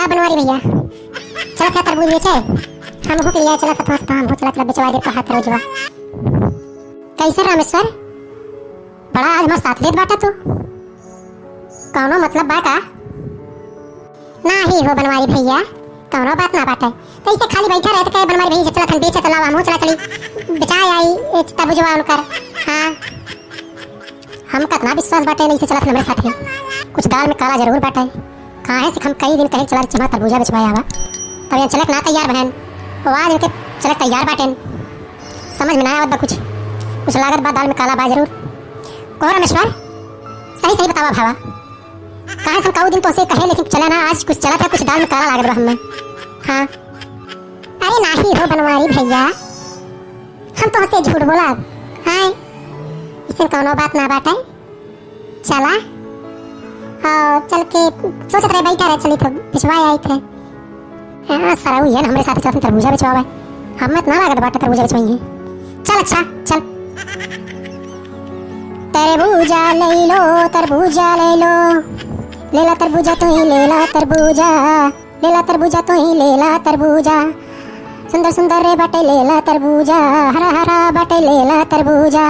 का बनवारी भैया चला क्या तरबूज बेचे हम भूख लिया चला सतवा सतवा हम चला चला बेचवा दे तो हाथ रोजवा कैसे रामेश्वर बड़ा आज हमारे साथ लेत बाटा तू कौनो मतलब बा का ना ही हो बनवारी भैया कौनो बात ना बाटे तो इसे खाली बैठा रहते कहे बनवारी भैया चला थन बेचे चला हम चला चली बेचाए आई तरबूजवा उनकर हां हम कितना विश्वास बाटे नहीं से चला हमारे साथ ही कुछ दाल में काला जरूर बाटे कहाँ है हम कई दिन कहीं चला चमा तरबूजा बेचवाया आवा तब यहाँ चलक ना तैयार बहन वो आज उनके चलक तैयार बाटे समझ में ना आवत बा कुछ लागत बा दाल में काला बा जरूर को रामेश्वर सही सही बतावा भावा कहाँ से कई दिन तो से कहे लेकिन चला ना आज कुछ चला था कुछ दाल में काला लागत बा हमें हाँ अरे ना ही हो बनवारी भैया हम तो से झूठ बोला हाँ इससे कौनो बात ना बाटे चला हाँ चल के सोचत रहे बैठा रहे चली तो पिछवाए आई थे हाँ सारा हुई है ना हमारे साथ चलते तरबूजा बेचवावे हमें इतना लागत बाटे तरबूजा बेचवाएंगे चल अच्छा चल तरबूजा ले लो तरबूजा ले लो लेला तरबूजा तू ही लेला तरबूजा लेला तरबूजा तू ही लेला तरबूजा सुंदर सुंदर रे बाटे लेला तरबूजा हरा हरा बाटे लेला तरबूजा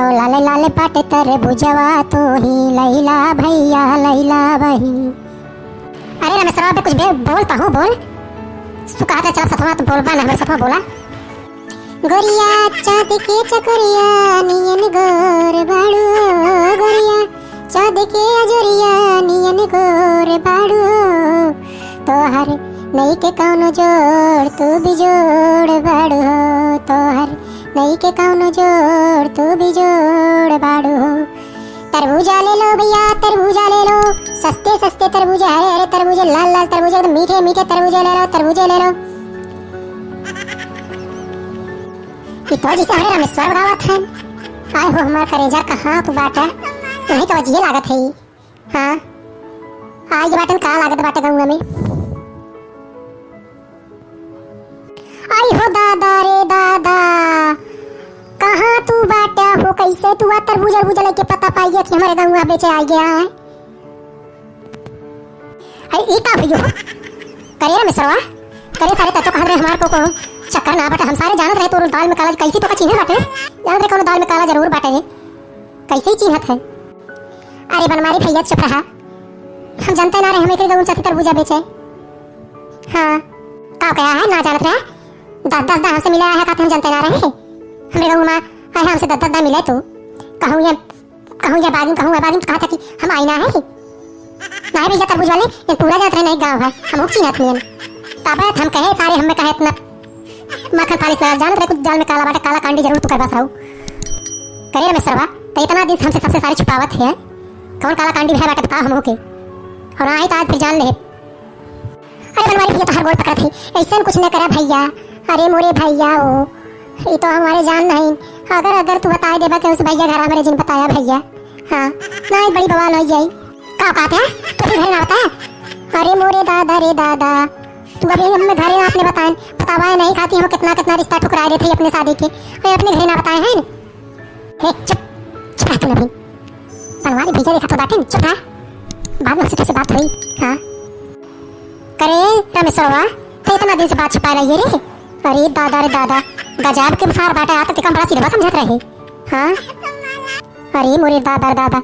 ओ लाले लाले पाटे तरबूजवा तो ही लैला भैया लैला बही अरे रामेश्वर कुछ बोलता हूँ बोल तू कहा था चल सतवा तो बोल बा ना सतवा बोला गोरिया चाँद के चकोरिया नियन गोर बाड़ू गोरिया चाँद के अजोरिया नियन गोर बाड़ू तोहर नहीं के कौनो जोड़ तू भी जोड़ बाड़ू तोहर नहीं के कौनो जोड़ तू भी जोड़ बाड़ू तरबूजा ले लो भैया तरबूजा ले लो सस्ते सस्ते तरबूजा है अरे तरबूजे लाल लाल तरबूजे एकदम मीठे मीठे तरबूजे ले लो तरबूजे ले लो ये तो जिसे हमारे रामेश्वर गावत है आए हो हमारा करेजा कहाँ तू बाटा तुम्हें तो अजीब लागत है हाँ आज बाटन कहाँ लागत बाटा गंगा में आई हो दादा रे दादा कहाँ तू बाटा हो कैसे तू तरबूजा तरबूजा लेके पता पाइए कि हमारे गाँव बेचे आ गया है अरे का भैया करे रामेश्वर करे सारे तत्व कहा रहे हमारे को चक्कर ना बाटे हम सारे जानत रहे तो दाल में काला कैसे तो का चिन्ह बाटे जानत रहे कोनो दाल में काला जरूर बाटे कैसे ही चिन्हत है अरे बनमारी भैया चुप रहा हम जानते ना रहे हमें के गाँव से तरबूजा बेचे हाँ का क्या है ना जानत रहे 10-10 हमसे मिला है का हम जानते ना रहे हमरे गाँव में आए हमसे 10-10 मिले तो कहूँ या बागिन कहा था कि हम आई ना है ना भैया तरबूज वाले ये पूरा जात रहे नहीं गाँव है हम चिन्हत मियन तब हम कहे सारे हमें कहे इतना मक्खन पालिश लगा जानत रहे कुछ दाल में काला बाटे काला कांडी जरूर तू करवा साहू करे रामेश्वर तो इतना दिन हमसे सबसे सारे छुपावत है कौन काला कांडी है बाटे बता हम के और आई तो आज फिर जान ले अरे बनवारी भैया तो हर गोल पकड़ा थी ऐसे कुछ न करा भैया अरे मोरे भैया ओ ये तो हमारे जान नहीं अगर तू बता देबा कि उस भैया घर हमारे जिन बताया भैया हाँ ना बड़ी बवाल हो जाई का कहते हैं तो फिर घर ना बता अरे मोरे दादा रे दादा तू अभी हमें घरे आपने बताया नहीं खाती हम कितना कितना रिश्ता ठुकरा देते अपने शादी के और अपने घरे ना बताए हैं हे चुप तू नहीं बनवारी भैया देखा तो बाटे चुप रहा बाद में से बात हुई हाँ करे रामेश्वर तो इतना दिन से बात छुपा रही है रे अरे दादा रे दादा गजब के बसार बाटे आता ते कम बड़ा सीधा समझत रहे हाँ अरे मोरे दादा दादा